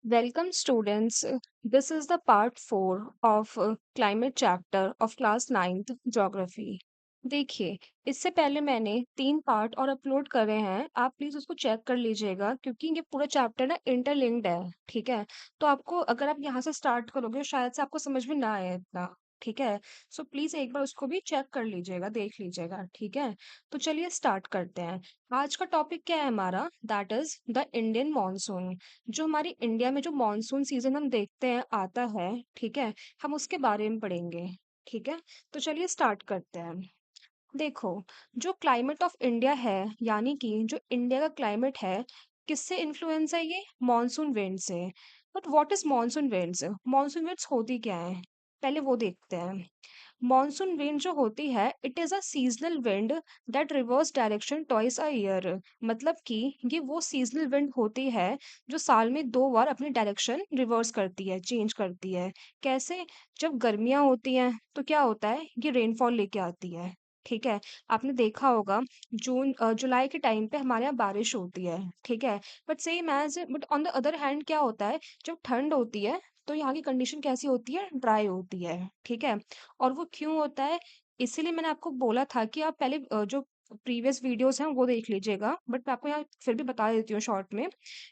Welcome, students. This is the part 4 of climate chapter of class 9th geography. देखिए, इससे पहले मैंने 3 part और अपलोड करे हैं। आप प्लीज उसको चेक कर लीजिएगा क्योंकि ये पूरा चैप्टर ना इंटरलिंक्ड है। ठीक है, तो आपको अगर आप यहाँ से स्टार्ट करोगे तो शायद से आपको समझ में ना आए इतना। ठीक है, सो प्लीज एक बार उसको भी चेक कर लीजिएगा, देख लीजिएगा। ठीक है, तो चलिए स्टार्ट करते हैं। आज का टॉपिक क्या है हमारा? That is the Indian monsoon. जो हमारी इंडिया में जो मॉनसून सीजन हम देखते हैं आता है, ठीक है, हम उसके बारे में पढ़ेंगे। ठीक है, तो चलिए स्टार्ट करते हैं। देखो, जो क्लाइमेट ऑफ इंडिया है, यानी कि जो इंडिया का क्लाइमेट है, किससे इन्फ्लुएंस है? ये मॉनसून विंड से। But what is monsoon winds? Monsoon winds होती क्या है, पहले वो देखते हैं। मॉनसून विंड जो होती है, it is a seasonal wind that reverse direction twice a year. मतलब कि ये वो सीजनल विंड होती है जो साल में 2 बार अपनी डायरेक्शन रिवर्स करती है, चेंज करती है। कैसे? जब गर्मियां होती हैं तो क्या होता है, ये रेनफॉल लेके आती है। ठीक है, आपने देखा होगा जुलाई के टाइम पे हमारे यहाँ बारिश होती है। ठीक है, but on the other hand क्या होता है, जब ठंड होती है तो यहाँ की कंडीशन कैसी होती है? ड्राई होती है। ठीक है, और वो क्यों होता है? इसीलिए मैंने आपको बोला था कि आप पहले जो प्रीवियस वीडियोस हैं वो देख लीजिएगा, बट मैं आपको यहाँ फिर भी बता देती हूँ शॉर्ट में।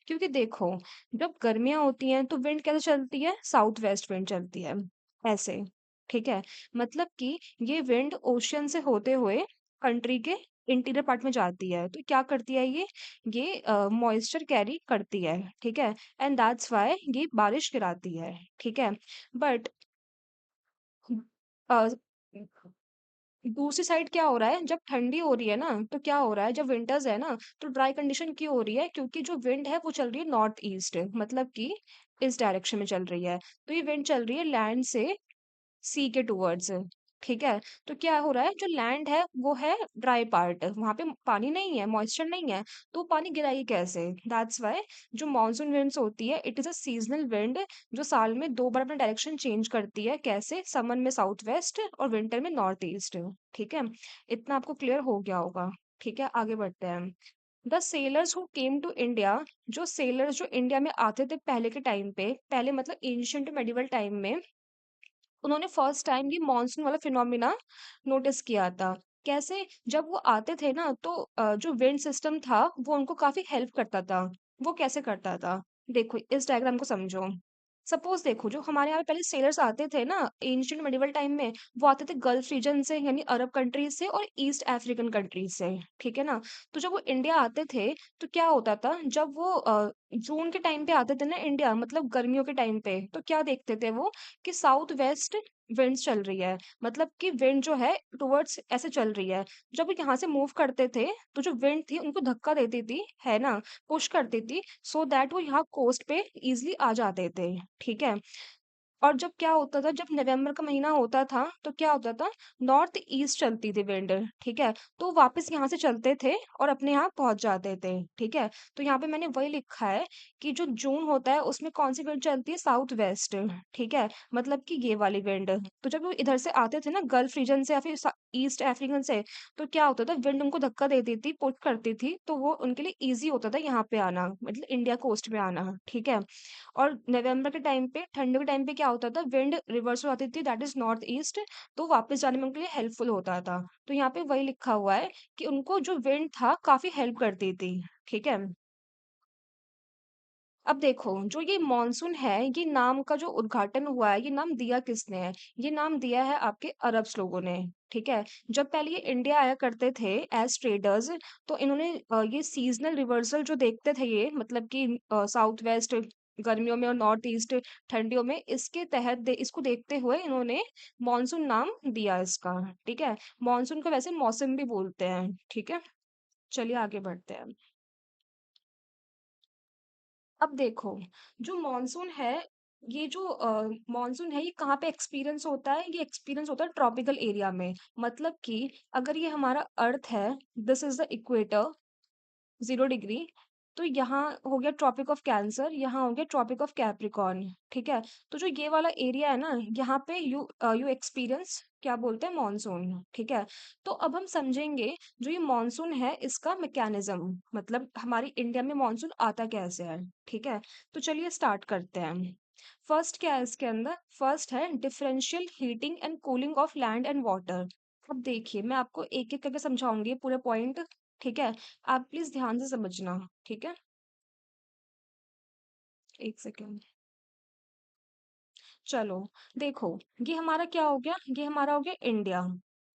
क्योंकि देखो, जब गर्मियां होती हैं तो विंड कैसे चलती है? साउथ वेस्ट विंड चलती है, ऐसे। ठीक है, मतलब कि ये विंड ओशियन से होते हुए कंट्री के इंटीरियर पार्ट में जाती है, तो क्या करती है ये मॉइस्चर कैरी करती है। ठीक है, एंड दैट्स व्हाई ये बारिश गिराती है। ठीक है, बट दूसरी साइड क्या हो रहा है, जब ठंडी हो रही है ना तो क्या हो रहा है, जब विंटर्स है ना तो ड्राई कंडीशन क्यों हो रही है? क्योंकि जो विंड है वो चल रही है नॉर्थ ईस्ट, मतलब कि इस डायरेक्शन में चल रही है। तो ये विंड चल रही है लैंड से सी के टूवर्ड्स। ठीक है, तो क्या हो रहा है, जो लैंड है वो है ड्राई पार्ट, वहां पे पानी नहीं है, मॉइस्चर नहीं है, तो पानी गिराएगी कैसे? दैट्स व्हाई जो मानसून विंड्स होती है, it is a seasonal wind जो साल में 2 बार अपना डायरेक्शन चेंज करती है। कैसे? समर में साउथ वेस्ट और विंटर में नॉर्थ ईस्ट। ठीक है, इतना आपको क्लियर हो गया होगा। ठीक है, आगे बढ़ते हैं। The sailors who came to India. जो सेलर्स जो इंडिया में आते थे पहले के टाइम पे, पहले मतलब एंशियंट मेडिवल टाइम में, उन्होंने फर्स्ट टाइम ये मॉनसून वाला फिनोमिना नोटिस किया था। कैसे? जब वो आते थे ना तो जो विंड सिस्टम था वो उनको काफी हेल्प करता था। वो कैसे करता था? देखो, इस डायग्राम को समझो। सपोज देखो, जो हमारे यहाँ पे पहले सेलर्स आते थे ना एंशियंट मेडिवल टाइम में, वो आते थे गल्फ रीजन से, यानी अरब कंट्रीज से और ईस्ट अफ्रीकन कंट्रीज से। ठीक है ना, तो जब वो इंडिया आते थे तो क्या होता था, जब वो जून के टाइम पे आते थे ना इंडिया, मतलब गर्मियों के टाइम पे, तो क्या देखते थे वो कि साउथ वेस्ट विंड्स चल रही है, मतलब कि विंड जो है टुवर्ड्स ऐसे चल रही है। जब वो यहाँ से मूव करते थे तो जो विंड थी उनको धक्का देती थी, है ना, पुश करती थी, सो दैट वो यहाँ कोस्ट पे इजिली आ जाते थे। ठीक है, और जब क्या होता था, जब नवंबर का महीना होता था तो क्या होता था, नॉर्थ ईस्ट चलती थी विंड। ठीक है, तो वापस यहाँ से चलते थे और अपने यहाँ पहुंच जाते थे। ठीक है, तो यहाँ पे मैंने वही लिखा है कि जो जून होता है उसमें कौन सी विंड चलती है? South west. ठीक है, मतलब कि ये वाली विंड। तो जब वो इधर से आते थे ना गल्फ रीजन से या फिर ईस्ट अफ्रीकन से, तो क्या होता था, विंड उनको धक्का देती थी, पुश करती थी, तो वो उनके लिए इजी होता था यहाँ पे आना, मतलब इंडिया कोस्ट पे आना। ठीक है, और नवंबर के टाइम पे, ठंडियों के टाइम पे क्या होता था, विंड रिवर्स हो जाती थी, दैट इज नॉर्थ ईस्ट, तो वापस जाने में उनके लिए हेल्पफुल होता था। तो यहाँ पे वही लिखा हुआ है कि उनको जो विंड था काफी हेल्प करती थी। ठीक है, अब देखो, जो ये मॉनसून है, ये नाम का जो उद्घाटन हुआ है, ये नाम दिया किसने है? ये नाम दिया है आपके अरब्स लोगों ने। ठीक है, जब पहले ये इंडिया आया करते थे एज ट्रेडर्स, तो इन्होंने ये सीजनल रिवर्सल जो देखते थे, ये मतलब कि साउथ वेस्ट गर्मियों में और नॉर्थ ईस्ट ठंडियों में, इसके तहत इसको देखते हुए इन्होंने मॉनसून नाम दिया इसका। ठीक है, मॉनसून को वैसे मौसम भी बोलते हैं। ठीक है, चलिए आगे बढ़ते हैं। अब देखो, जो मॉनसून है, ये जो मॉनसून है, ये कहाँ पे एक्सपीरियंस होता है? ये एक्सपीरियंस होता है ट्रॉपिकल एरिया में। मतलब कि अगर ये हमारा अर्थ है, this is the equator, 0 degree, तो यहाँ हो गया ट्रॉपिक ऑफ कैंसर, यहाँ हो गया ट्रॉपिक ऑफ कैप्रिकॉर्न, ठीक है? तो जो ये वाला एरिया है ना, यहाँ पे यू एक्सपीरियंस क्या बोलते हैं मॉनसून, ठीक है? तो अब हम समझेंगे जो ये मॉनसून है इसका मैकेनिज्म, मतलब हमारी इंडिया में मॉनसून आता कैसे है, ठीक है? तो चलिए स्टार्ट करते हैं। फर्स्ट क्या है इसके अंदर? फर्स्ट है differential heating and cooling of land and water. अब देखिए मैं आपको एक एक करके समझाऊंगी पूरे पॉइंट, ठीक है? आप प्लीज ध्यान से समझना, ठीक है? एक सेकेंड। चलो, देखो, ये हमारा क्या हो गया? ये हमारा हो गया इंडिया,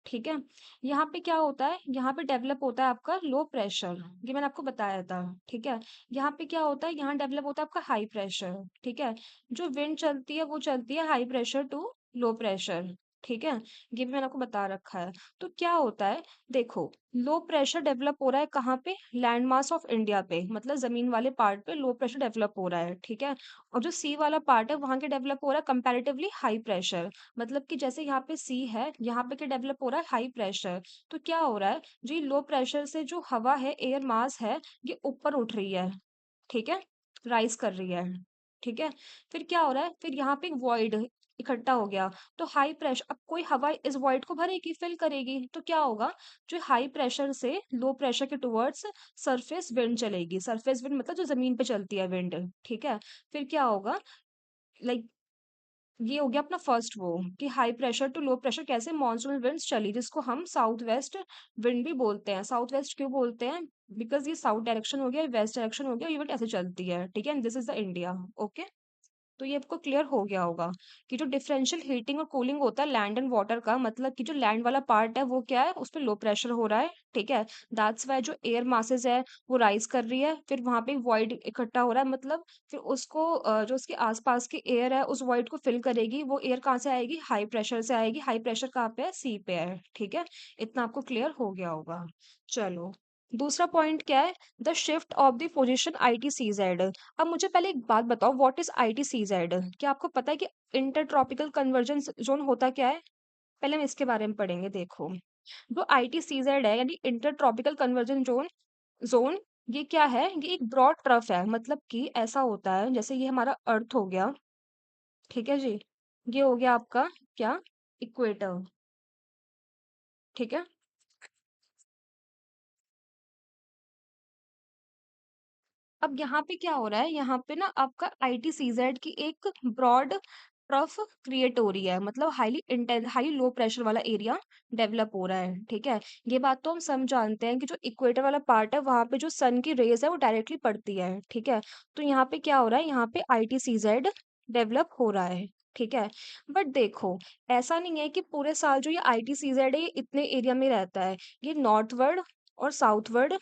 ठीक है? यहाँ पे क्या होता है? यहाँ पे डेवलप होता है आपका लो प्रेशर, ये मैंने आपको बताया था, ठीक है? यहाँ पे क्या होता है? यहाँ डेवलप होता है आपका हाई प्रेशर, ठीक है? जो विंड चलती है वो चलती है high pressure to low pressure, ठीक है? ये भी मैंने आपको बता रखा है। तो क्या होता है? देखो, लो प्रेशर डेवलप हो रहा है कहाँ पे? लैंड मास ऑफ इंडिया पे, मतलब जमीन वाले पार्ट पे लो प्रेशर डेवलप हो रहा है, ठीक है? और जो सी वाला पार्ट है वहां के डेवलप हो रहा है कंपैरेटिवली हाई प्रेशर, मतलब कि जैसे यहाँ पे सी है, यहाँ पे क्या डेवलप हो रहा है? High pressure. तो क्या हो रहा है? जो लो प्रेशर से जो हवा है, एयर मास है, ये ऊपर उठ रही है, ठीक है? राइज कर रही है, ठीक है? फिर क्या हो रहा है? फिर यहाँ पे वॉइड इकट्ठा हो गया, तो हाई प्रेशर, अब कोई हवा इस वॉइड को भरेगी, फिल करेगी, तो क्या होगा? जो हाई प्रेशर से लो प्रेशर के टुवर्ड्स सरफेस विंड चलेगी, सरफेस विंड मतलब जो जमीन पे चलती है विंड, ठीक है? फिर क्या होगा? लाइक ये हो गया अपना फर्स्ट वो, कि high pressure to low pressure कैसे मॉनसून विंड्स चली, जिसको हम साउथ वेस्ट विंड भी बोलते हैं। साउथ वेस्ट क्यों बोलते हैं? बिकॉज ये साउथ डायरेक्शन हो गया, वेस्ट डायरेक्शन हो गया, ये विंड ऐसे चलती है, ठीक है? This is the India. Okay, तो ये आपको क्लियर हो गया होगा कि जो डिफरेंशियल हीटिंग और कूलिंग होता है लैंड एंड वाटर का, मतलब कि जो लैंड वाला पार्ट है वो क्या है? उस पे लो प्रेशर हो रहा है, ठीक है? दैट्स वाई जो एयर मासेस है वो राइज कर रही है, फिर वहां पे वॉइड इकट्ठा हो रहा है, मतलब फिर उसको जो उसके आसपास की एयर है उस वॉइड को फिल करेगी। वो एयर कहाँ से आएगी? हाई प्रेशर से आएगी। हाई प्रेशर कहाँ पे है? सी पे है, ठीक है? इतना आपको क्लियर हो गया होगा। चलो, दूसरा पॉइंट क्या है? The shift of the position ITCZ। अब मुझे पहले एक बात बताओ, व्हाट इज ITCZ? क्या आपको पता है कि इंटर ट्रॉपिकल कन्वर्जेंस जोन होता क्या है? पहले हम इसके बारे में पढ़ेंगे। देखो, जो ITCZ है यानी इंटर ट्रॉपिकल कन्वर्जेंस जोन, ये क्या है? ये एक ब्रॉड ट्रफ है, मतलब कि ऐसा होता है जैसे ये हमारा अर्थ हो गया, ठीक है जी? ये हो गया आपका क्या? इक्वेटर, ठीक है? अब यहाँ पे क्या हो रहा है? यहाँ पे ना आपका ITCZ की एक ब्रॉड ट्रफ क्रिएट हो रही है, मतलब highly intense high low pressure वाला एरिया डेवलप हो रहा है, ठीक है? ये बात तो हम सब जानते हैं कि जो इक्वेटर वाला पार्ट है वहां पे जो सन की रेज है वो डायरेक्टली पड़ती है, ठीक है? तो यहाँ पे क्या हो रहा है? यहाँ पे ITCZ डेवलप हो रहा है, ठीक है? बट देखो, ऐसा नहीं है कि पूरे साल जो ये ITCZ है ये इतने एरिया में रहता है। ये नॉर्थवर्ड और साउथवर्ड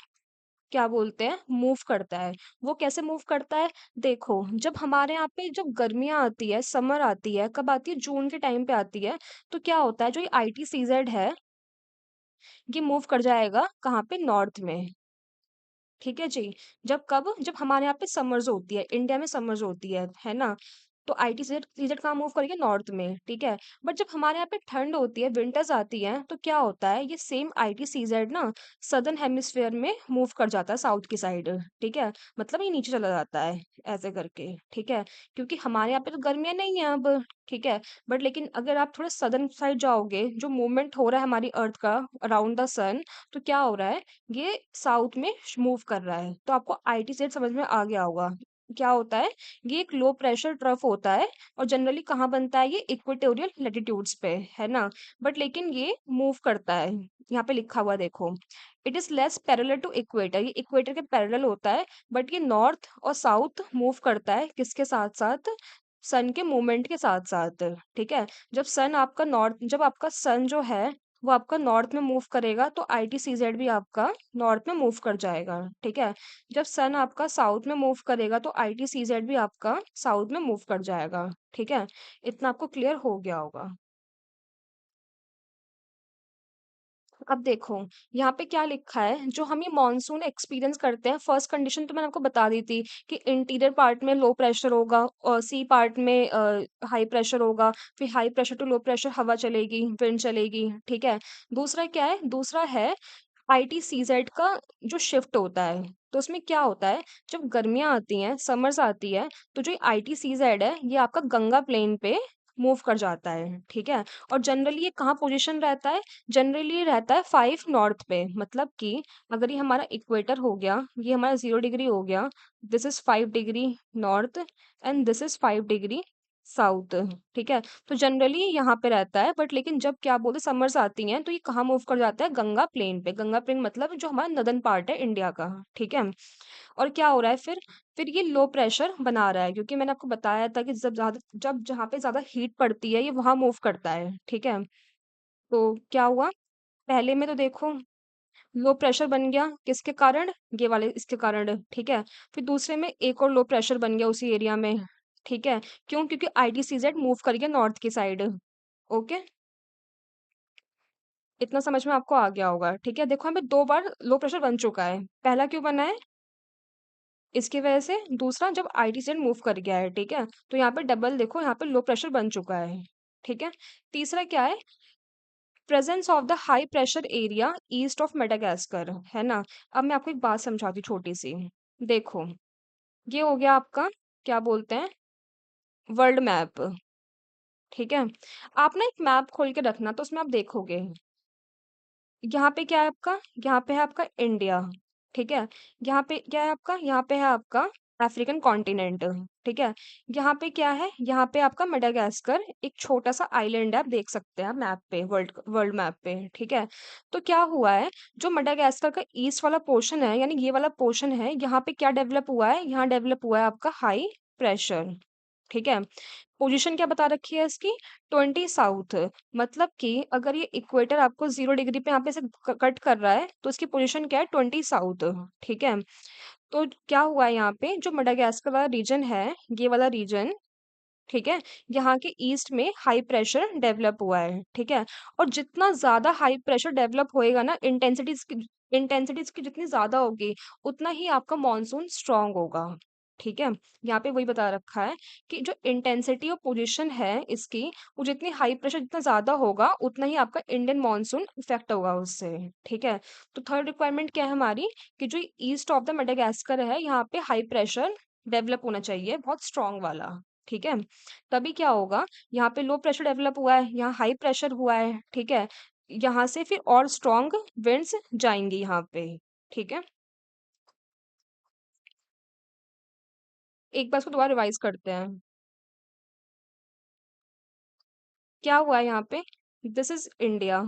क्या बोलते हैं? मूव करता है। वो कैसे मूव करता है? देखो, जब हमारे यहाँ पे जब गर्मियाँ आती है, समर आती है, कब आती है? जून के टाइम पे आती है। तो क्या होता है? जो ये ITCZ है, ये मूव कर जाएगा कहाँ पे? नॉर्थ में, ठीक है जी? जब कब? जब हमारे यहाँ पे समर्स होती है, इंडिया में समर्स होती है ना? तो ITCZ सीजेड कहाँ मूव करेंगे? नॉर्थ में, ठीक है? बट जब हमारे यहाँ पे ठंड होती है, विंटर्स आती है, तो क्या होता है? ये सेम ITCZ ना सदर्न हेमिस्फेयर में मूव कर जाता है, साउथ की साइड, ठीक है? मतलब ये नीचे चला जाता है ऐसे करके, ठीक है? क्योंकि हमारे यहाँ पे तो गर्मियाँ नहीं है अब, ठीक है? बट लेकिन अगर आप थोड़े सदर्न साइड जाओगे, जो मूवमेंट हो रहा है हमारी अर्थ का अराउंड द सन, तो क्या हो रहा है? ये साउथ में मूव कर रहा है। तो आपको ITCZ समझ में आ गया होगा। क्या होता है? ये एक लो प्रेशर ट्रफ होता है, और जनरली कहाँ बनता है? ये इक्वेटोरियल लेटिट्यूड्स पे, है ना? बट लेकिन ये मूव करता है, यहाँ पे लिखा हुआ देखो, it is less parallel to equator. ये इक्वेटर के पैरेलल होता है, बट ये नॉर्थ और साउथ मूव करता है किसके साथ साथ? सन के मूवमेंट के साथ साथ, ठीक है? जब आपका सन जो है वो आपका नॉर्थ में मूव करेगा, तो ITCZ भी आपका नॉर्थ में मूव कर जाएगा, ठीक है? जब सन आपका साउथ में मूव करेगा, तो ITCZ भी आपका साउथ में मूव कर जाएगा, ठीक है? इतना आपको क्लियर हो गया होगा। अब देखो, यहाँ पे क्या लिखा है? जो हम ये मॉनसून एक्सपीरियंस करते हैं, फर्स्ट कंडीशन तो मैंने आपको बता दी थी कि इंटीरियर पार्ट में लो प्रेशर होगा और सी पार्ट में हाई प्रेशर होगा। फिर high pressure to low pressure हवा चलेगी, विंड चलेगी, ठीक है? दूसरा क्या है? दूसरा है ITCZ का जो शिफ्ट होता है, तो उसमें क्या होता है, जब गर्मियाँ आती हैं, समर्स आती है, तो जो आईटीसीज़ेड है, ये आपका गंगा प्लेन पे मूव कर जाता है, ठीक है? और जनरली ये कहाँ पोज़ीशन रहता है? जनरली ये रहता है 5 नॉर्थ पे, मतलब कि अगर ये हमारा इक्वेटर हो गया, ये हमारा 0 डिग्री हो गया, this is 5 degree north and this is 5 degree south, ठीक है? तो जनरली यहाँ पे रहता है, बट लेकिन जब क्या बोलते हैं समर्स आती हैं, तो ये कहाँ मूव कर जाता है? गंगा प्लेन पे। गंगा प्लेन मतलब जो हमारा नदर्न पार्ट है इंडिया का, ठीक है? और क्या हो रहा है फिर ये लो प्रेशर बना रहा है, क्योंकि मैंने आपको बताया था कि जब जहाँ पे ज़्यादा हीट पड़ती है, ये वहाँ मूव करता है, ठीक है? तो क्या हुआ? पहले में तो देखो लो प्रेशर बन गया, किसके कारण? ये वाले इसके कारण, ठीक है? फिर दूसरे में एक और लो प्रेशर बन गया उसी एरिया में, ठीक है? क्यों? क्योंकि आईटीसीज़ेड मूव कर गया नॉर्थ की साइड। ओके? इतना समझ में आपको आ गया होगा, ठीक है? देखो हमें 2 बार लो प्रेशर बन चुका है। पहला क्यों बना है? इसकी वजह से। दूसरा जब आईटीज़ेड मूव कर गया है, ठीक है? तो यहाँ पे डबल देखो यहाँ पे लो प्रेशर बन चुका है, ठीक है? तीसरा क्या है? Presence of the high pressure area east of Madagascar, है ना? अब मैं आपको एक बात समझाती हूँ छोटी सी। देखो, ये हो गया आपका, क्या बोलते हैं, वर्ल्ड मैप, ठीक है? आप ना एक मैप खोल के रखना, तो उसमें आप देखोगे, यहाँ पे क्या है आपका, यहाँ पे है आपका इंडिया, ठीक है? यहाँ पे क्या है आपका, यहाँ पे है आपका अफ्रीकन कॉन्टिनेंट, ठीक है? यहाँ पे क्या है, यहाँ पे आपका मेडागास्कर एक छोटा सा आइलैंड है, आप देख सकते हैं मैप पे, वर्ल्ड वर्ल्ड मैप पे, ठीक है? तो क्या हुआ है, जो मेडागास्कर का ईस्ट वाला पोर्शन है, यानी ये वाला पोर्शन है, यहाँ पे क्या डेवलप हुआ है, यहाँ डेवलप हुआ है आपका हाई प्रेशर, ठीक है? पोजीशन क्या बता रखी है इसकी, 20 साउथ, मतलब कि अगर ये इक्वेटर आपको 0 डिग्री पे यहाँ पे से कट कर रहा है, तो इसकी पोजीशन क्या है, 20 साउथ, ठीक है? तो क्या हुआ है यहाँ पे, जो मडागास्कर वाला रीजन है, ये वाला रीजन, ठीक है, यहाँ के ईस्ट में हाई प्रेशर डेवलप हुआ है, ठीक है? और जितना ज्यादा हाई प्रेशर डेवलप होएगा ना, इंटेंसिटी इसकी जितनी ज्यादा होगी, उतना ही आपका मॉनसून स्ट्रांग होगा, ठीक है? यहाँ पे वही बता रखा है कि जो इंटेंसिटी और पोजीशन है इसकी, वो जितनी हाई प्रेशर जितना ज्यादा होगा, उतना ही आपका इंडियन मॉनसून इफेक्ट होगा उससे, ठीक है? तो थर्ड रिक्वायरमेंट क्या है हमारी, कि जो ईस्ट ऑफ द मेडागास्कर है, यहाँ पे हाई प्रेशर डेवलप होना चाहिए, बहुत स्ट्रांग वाला, ठीक है? तभी क्या होगा, यहाँ पे लो प्रेशर डेवलप हुआ है, यहाँ हाई प्रेशर हुआ है, ठीक है? यहाँ से फिर और स्ट्रॉन्ग विंड्स जाएंगी यहाँ पे, ठीक है? एक बार इसको दोबारा रिवाइज करते हैं। क्या हुआ है यहाँ पे, दिस इज इंडिया,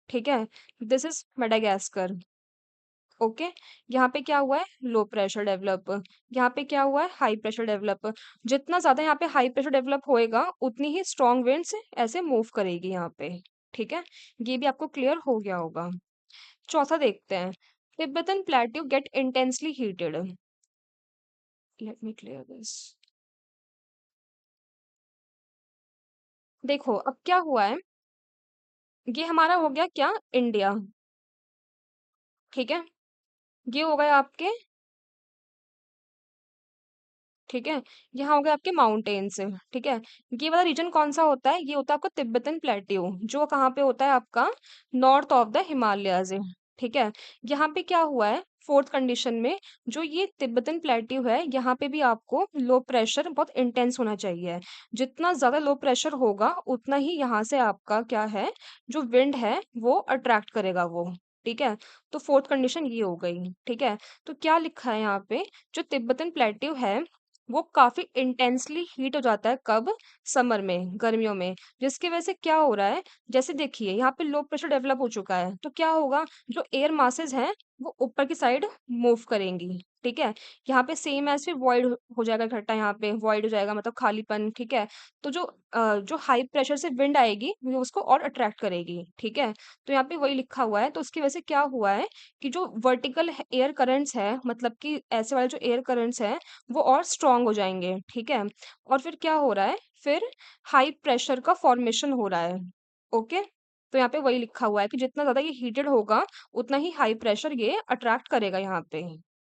ठीक है? This is Madagascar, okay? यहाँ पे क्या हुआ है, लो प्रेशर डेवलप, यहाँ पे क्या हुआ है, हाई प्रेशर डेवलप। जितना ज्यादा यहाँ पे हाई प्रेशर डेवलप होएगा, उतनी ही स्ट्रॉन्ग विंड्स ऐसे मूव करेगी यहाँ पे, ठीक है? ये भी आपको क्लियर हो गया होगा। चौथा देखते हैं, Tibetan plateau get intensely heated. Let me clear this. देखो अब क्या हुआ है, ये हमारा हो गया क्या, इंडिया, ठीक है? ये हो गए आपके, ठीक है? यहाँ हो गए आपके माउंटेन्स, ठीक है? ये वाला रीजन कौन सा होता है, ये होता है आपका तिब्बतन प्लेट्यू, जो कहाँ पे होता है आपका, नॉर्थ ऑफ द हिमालयाज, ठीक है? यहाँ पे क्या हुआ है, फोर्थ कंडीशन में, जो ये तिब्बतन प्लेट्यू है, यहाँ पे भी आपको लो प्रेशर बहुत इंटेंस होना चाहिए। जितना ज्यादा लो प्रेशर होगा, उतना ही यहाँ से आपका क्या है, जो विंड है वो अट्रैक्ट करेगा वो, ठीक है? तो फोर्थ कंडीशन ये हो गई, ठीक है? तो क्या लिखा है यहाँ पे, जो तिब्बतन प्लेट्यू है, वो काफी इंटेंसली हीट हो जाता है, कब, समर में, गर्मियों में। जिसकी वजह से क्या हो रहा है, जैसे देखिए यहाँ पे लो प्रेशर डेवलप हो चुका है, तो क्या होगा, जो एयर मासेस हैं, वो ऊपर की साइड मूव करेंगी, ठीक है? यहाँ पे सेम एज फिर वॉइड हो जाएगा इकट्ठा, यहाँ पे वॉइड हो जाएगा, मतलब खालीपन, ठीक है? तो जो हाई प्रेशर से विंड आएगी, वो उसको और अट्रैक्ट करेगी, ठीक है? तो यहाँ पे वही लिखा हुआ है, तो उसकी वजह से क्या हुआ है, कि जो वर्टिकल एयर करंट्स है, मतलब कि ऐसे वाले जो एयर करंट्स है, वो और स्ट्रांग हो जाएंगे, ठीक है? और फिर क्या हो रहा है, फिर हाई प्रेशर का फॉर्मेशन हो रहा है, ओके? तो यहाँ पे वही लिखा हुआ है कि जितना ज्यादा ये हीटेड होगा, उतना ही हाई प्रेशर ये अट्रैक्ट करेगा यहाँ पे,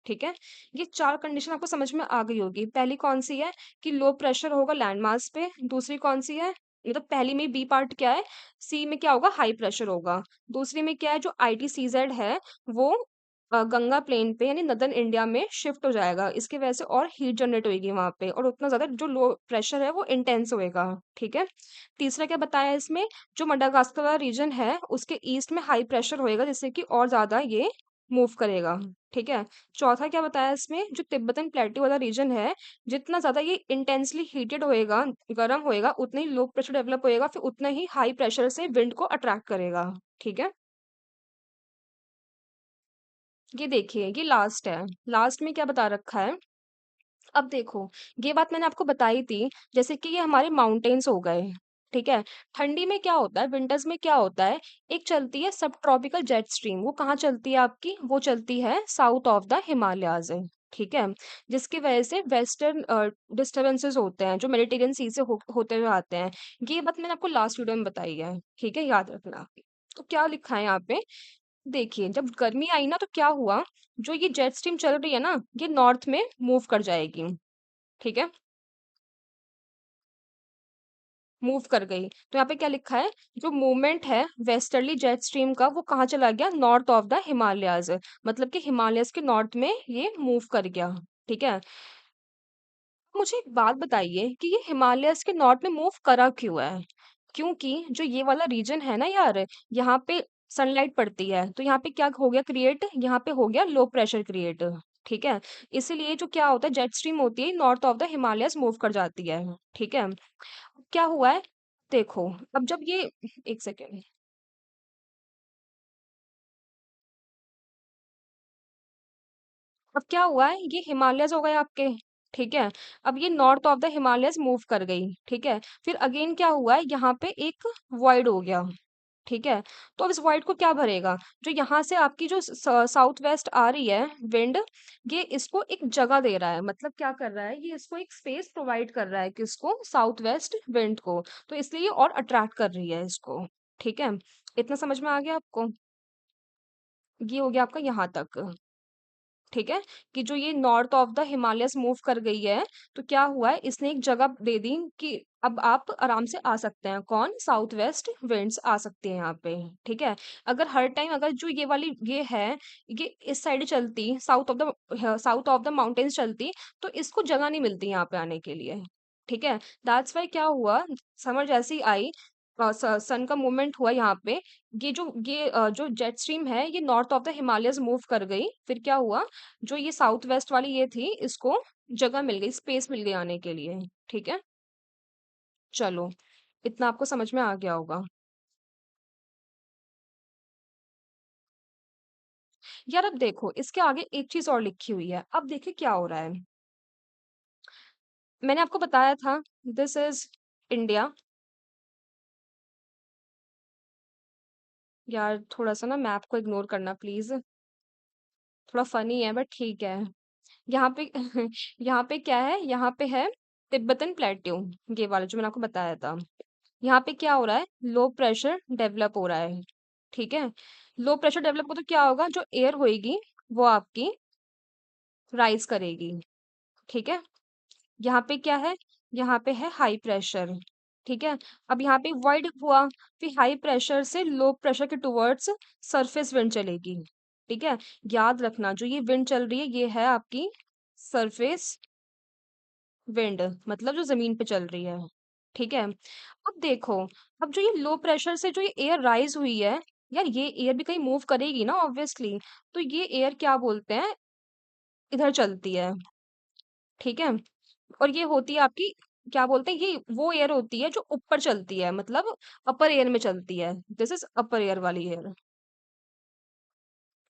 ठीक है? ये चार कंडीशन आपको समझ में आ गई होगी। पहली कौन सी है, कि लो प्रेशर होगा लैंड मास पे। दूसरी कौन सी है, मतलब पहली में बी पार्ट क्या है, सी में क्या होगा, हाई प्रेशर होगा। दूसरी में क्या है, जो आईटीसीजेड है, वो गंगा प्लेन पे यानी नदर्न इंडिया में शिफ्ट हो जाएगा। इसकी वजह से और हीट जनरेट होएगी वहां पे, और उतना ज्यादा जो लो प्रेशर है वो इंटेंस होएगा। ठीक है। तीसरा क्या बताया इसमें, जो मडागास्कर वाला रीजन है उसके ईस्ट में हाई प्रेशर होएगा, जिससे कि और ज्यादा ये मूव करेगा। ठीक है। चौथा क्या बताया इसमें, जो तिब्बतन प्लेटू वाला रीजन है, जितना ज्यादा ये इंटेंसली हीटेड होएगा, गर्म होएगा, उतना ही लो प्रेशर डेवलप होएगा, फिर उतना ही हाई प्रेशर से विंड को अट्रैक्ट करेगा। ठीक है। ये देखिए, ये लास्ट है। लास्ट में क्या बता रखा है, अब देखो, ये बात मैंने आपको बताई थी, जैसे कि ये हमारे माउंटेन्स हो गए। ठीक है। ठंडी में क्या होता है, विंटर्स में क्या होता है, एक चलती है सब ट्रॉपिकल जेट स्ट्रीम, वो कहाँ चलती है आपकी, वो चलती है साउथ ऑफ द हिमालयाज। ठीक है। जिसकी वजह से वेस्टर्न डिस्टर्बेंसेस होते हैं जो मेडिटेरियन सी से होते हुए आते हैं। ये बात मैंने आपको लास्ट वीडियो में बताई है। ठीक है, याद रखना। तो क्या लिखा है यहाँ पे, देखिए, जब गर्मी आई ना तो क्या हुआ, जो ये जेट स्ट्रीम चल रही है ना, ये नॉर्थ में मूव कर जाएगी। ठीक है। मूव कर गई तो यहाँ पे क्या लिखा है, जो मूवमेंट है वेस्टर्ली जेट स्ट्रीम का, वो कहाँ चला गया, नॉर्थ ऑफ द हिमालयाज, मतलब कि हिमालयस के नॉर्थ में ये मूव कर गया। ठीक है। मुझे एक बात बताइए कि ये हिमालयस के नॉर्थ में मूव करा क्यों है, क्योंकि जो ये वाला रीजन है ना यार, यहाँ पे सनलाइट पड़ती है, तो यहाँ पे क्या हो गया क्रिएट, यहाँ पे हो गया लो प्रेशर क्रिएट। ठीक है। इसीलिए जो क्या होता है, जेट स्ट्रीम होती है north of the Himalayas move कर जाती है। ठीक है। क्या हुआ है, देखो, अब जब ये, एक सेकेंड, अब क्या हुआ है, ये हिमालयस हो गए आपके। ठीक है। अब ये north of the Himalayas move कर गई। ठीक है। फिर अगेन क्या हुआ है, यहाँ पे एक वॉइड हो गया। ठीक है। तो अब इस वॉइड को क्या भरेगा, जो यहाँ से आपकी जो साउथ वेस्ट आ रही है विंड, ये इसको एक जगह दे रहा है, मतलब क्या कर रहा है, ये इसको एक स्पेस प्रोवाइड कर रहा है, किसको, साउथ वेस्ट विंड को। तो इसलिए ये और अट्रैक्ट कर रही है इसको। ठीक है। इतना समझ में आ गया आपको। ये हो गया आपका यहाँ तक। ठीक है। कि जो ये north of the Himalayas move कर गई है, तो क्या हुआ है, इसने एक जगह दे दी कि अब आप आराम से आ सकते हैं, कौन, साउथ वेस्ट विंड्स आ सकते हैं यहाँ पे। ठीक है। अगर हर टाइम अगर जो ये वाली ये है, ये इस साइड चलती, साउथ ऑफ द माउंटेन्स चलती, तो इसको जगह नहीं मिलती यहाँ पे आने के लिए। ठीक है। दैट्स वाई क्या हुआ, समर जैसी आई, सन का मूवमेंट हुआ यहाँ पे, जो जेट स्ट्रीम है ये north of the Himalayas move कर गई, फिर क्या हुआ, जो ये साउथ वेस्ट वाली ये थी, इसको जगह मिल गई, स्पेस मिल गई आने के लिए। ठीक है। चलो, इतना आपको समझ में आ गया होगा। यार अब देखो, इसके आगे एक चीज और लिखी हुई है, अब देखिए क्या हो रहा है। मैंने आपको बताया था, दिस इज इंडिया। यार थोड़ा सा ना मैप को इग्नोर करना प्लीज, थोड़ा फनी है बट ठीक है। यहाँ पे यहाँ पे क्या है, यहाँ पे है तिब्बतन प्लेट्यू, ये वाला जो मैंने आपको बताया था। यहाँ पे क्या हो रहा है, लो प्रेशर डेवलप हो रहा है। ठीक है। लो प्रेशर डेवलप हो तो क्या होगा, जो एयर होएगी वो आपकी राइज करेगी। ठीक है। यहाँ पे क्या है, यहाँ पे है हाई प्रेशर। ठीक है। अब यहाँ पे वॉइड हुआ, फिर हाई प्रेशर से लो प्रेशर के टुवर्ड्स सरफेस विंड चलेगी। ठीक है। याद रखना, जो ये विंड चल रही है ये है आपकी सरफेस विंड, मतलब जो जमीन पे चल रही है। ठीक है। अब देखो, अब जो ये लो प्रेशर से जो ये एयर राइज हुई है, यार ये एयर भी कहीं मूव करेगी ना ऑब्वियसली, तो ये एयर क्या बोलते हैं, इधर चलती है। ठीक है। और ये होती है आपकी, क्या बोलते हैं, ये वो एयर होती है जो ऊपर चलती है, मतलब अपर एयर में चलती है, दिस इज अपर एयर वाली एयर।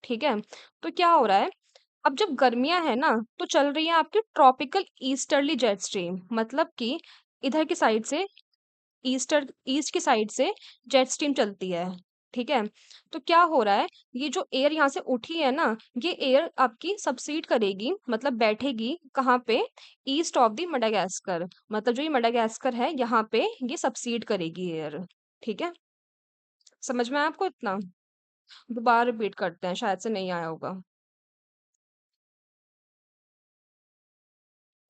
ठीक है। तो क्या हो रहा है, अब जब गर्मियां है ना, तो चल रही है आपकी ट्रॉपिकल ईस्टर्ली जेट स्ट्रीम, मतलब कि इधर की साइड से, ईस्ट की साइड से जेट स्ट्रीम चलती है। ठीक है। तो क्या हो रहा है, ये जो एयर यहाँ से उठी है ना, ये एयर आपकी सबसीड करेगी, मतलब बैठेगी कहाँ पे, ईस्ट ऑफ द मडागास्कर, मतलब जो ये मडागास्कर है यहाँ पे ये सबसीड करेगी एयर। ठीक है। समझ में आया आपको इतना, दोबारा रिपीट करते हैं, शायद से नहीं आया होगा।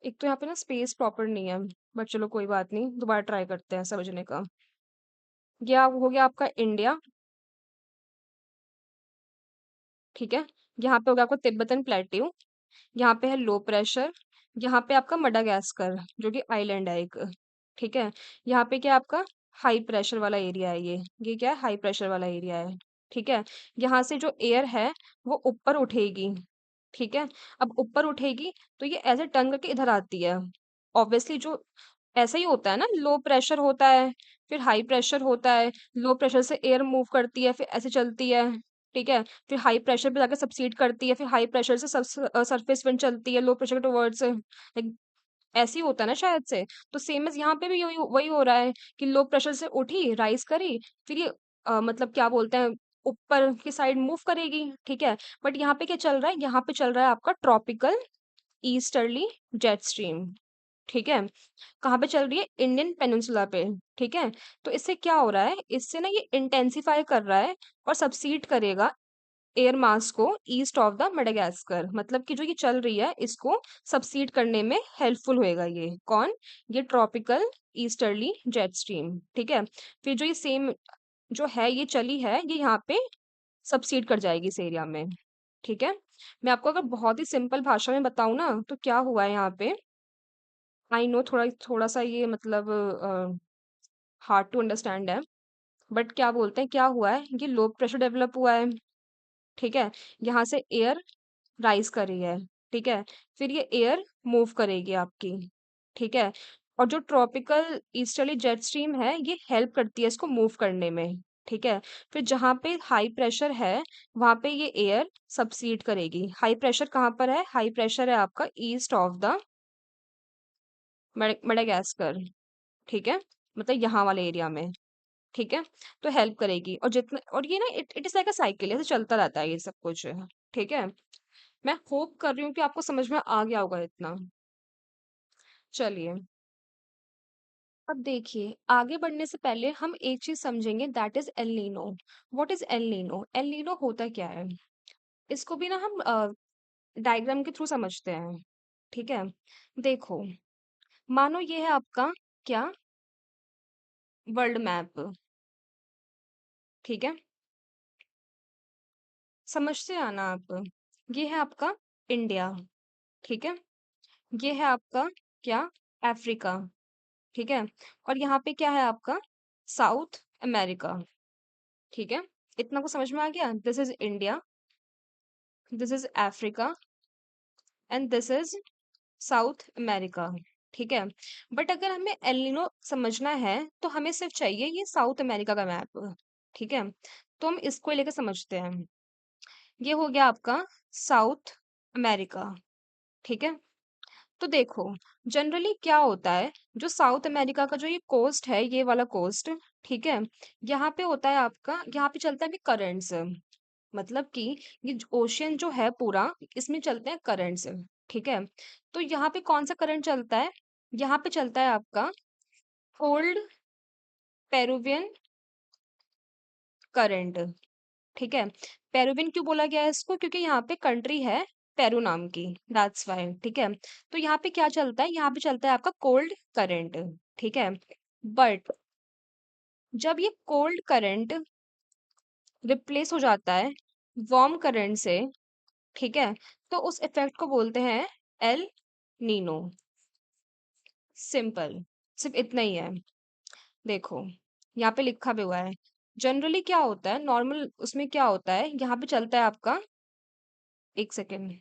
एक तो यहाँ पे ना स्पेस प्रॉपर नहीं है, बट चलो कोई बात नहीं, दोबारा ट्राई करते हैं समझने का। ये हो गया आपका इंडिया। ठीक है। यहाँ पे होगा आपका तिब्बतन प्लेट्यू, यहाँ पे है लो प्रेशर, यहाँ पे आपका मडागास्कर जो कि आइलैंड है एक, ठीक है। यहाँ पे क्या आपका हाई प्रेशर वाला एरिया है ये क्या है, हाई प्रेशर वाला एरिया है, ठीक है। यहाँ से जो एयर है वो ऊपर उठेगी, ठीक है। अब ऊपर उठेगी तो ये ऐसे टर्न करके इधर आती है। ऑब्वियसली जो ऐसा ही होता है ना, लो प्रेशर होता है, फिर हाई प्रेशर होता है, लो प्रेशर से एयर मूव करती है, फिर ऐसे चलती है, ठीक है। फिर हाई प्रेशर पे जाके सबसीड करती है, फिर हाई प्रेशर से सरफेस विंड चलती है लो प्रेशर टुवर्ड्स, लाइक ऐसे ही होता है ना शायद से। तो सेम एज यहाँ पे भी वही वही हो रहा है कि लो प्रेशर से उठी, राइज करी, फिर ये मतलब क्या बोलते हैं, ऊपर की साइड मूव करेगी, ठीक है। बट यहाँ पे क्या चल रहा है, यहाँ पे चल रहा है आपका ट्रॉपिकल ईस्टर्ली जेट स्ट्रीम, ठीक है। कहाँ पे चल रही है, इंडियन पेनिनसुला पे, ठीक है। तो इससे क्या हो रहा है, इससे ना ये इंटेंसिफाई कर रहा है और सबसीड करेगा एयर मास को ईस्ट ऑफ द मेडागास्कर, मतलब कि जो ये चल रही है इसको सबसीड करने में हेल्पफुल होएगा ये कौन, ये ट्रॉपिकल ईस्टर्ली जेट स्ट्रीम, ठीक है। फिर जो ये सेम जो है ये चली है, ये यहाँ पे सबसीड कर जाएगी इस एरिया में, ठीक है। मैं आपको अगर बहुत ही सिंपल भाषा में बताऊं ना, तो क्या हुआ है यहाँ पे, आई नो थोड़ा थोड़ा सा ये मतलब हार्ड टू अंडरस्टैंड है, बट क्या बोलते हैं, क्या हुआ है, ये लो प्रेशर डेवलप हुआ है, ठीक है। यहाँ से एयर राइज कर रही है, ठीक है। फिर ये एयर मूव करेगी आपकी, ठीक है। और जो ट्रॉपिकल ईस्टर्ली जेट स्ट्रीम है ये हेल्प करती है इसको मूव करने में, ठीक है। फिर जहाँ पे हाई प्रेशर है वहां पे ये एयर सबसीड करेगी। हाई प्रेशर कहाँ पर है, हाई प्रेशर है आपका ईस्ट ऑफ द मेडागास्कर, ठीक है, मतलब यहाँ वाले एरिया में, ठीक है। तो हेल्प करेगी और जितना, और ये ना it it is like a cycle, ऐसे चलता रहता है ये सब कुछ, ठीक है। मैं होप कर रही हूँ कि आपको समझ में आ गया होगा इतना। चलिए, अब देखिए आगे बढ़ने से पहले हम एक चीज समझेंगे, that is El Nino. What is El Nino, El Nino होता क्या है, इसको भी ना हम डायग्राम के थ्रू समझते हैं, ठीक है। देखो, मानो ये है आपका क्या, वर्ल्ड मैप, ठीक है, समझते आना आप। ये है आपका इंडिया, ठीक है। ये है आपका क्या, अफ्रीका, ठीक है। और यहाँ पे क्या है आपका, साउथ अमेरिका, ठीक है। इतना को समझ में आ गया, this is India, this is Africa and this is south America, ठीक है। बट अगर हमें एलिनो समझना है तो हमें सिर्फ चाहिए ये साउथ अमेरिका का मैप, ठीक है। तो हम इसको लेकर समझते हैं, ये हो गया आपका साउथ अमेरिका, ठीक है। तो देखो, जनरली क्या होता है, जो साउथ अमेरिका का जो ये कोस्ट है, ये वाला कोस्ट, ठीक है, यहाँ पे होता है आपका, यहाँ पे चलता है कि करंट्स, मतलब कि ये ओशियन जो है पूरा, इसमें चलते हैं करंट्स, ठीक है। तो यहाँ पे कौन सा करंट चलता है, यहाँ पे चलता है आपका कोल्ड पेरुवियन करंट, ठीक है। पेरुवियन क्यों बोला गया है इसको, क्योंकि यहाँ पे कंट्री है पेरू नाम की, दैट्स वाई, ठीक है। तो यहाँ पे क्या चलता है, यहाँ पे चलता है आपका कोल्ड करंट, ठीक है। बट जब ये कोल्ड करंट रिप्लेस हो जाता है वार्म करंट से, ठीक है, तो उस इफेक्ट को बोलते हैं एल नीनो, सिंपल, सिर्फ इतना ही है। देखो, यहाँ पे लिखा भी हुआ है, जनरली क्या होता है, नॉर्मल उसमें क्या होता है, यहाँ पे चलता है आपका, एक सेकेंड,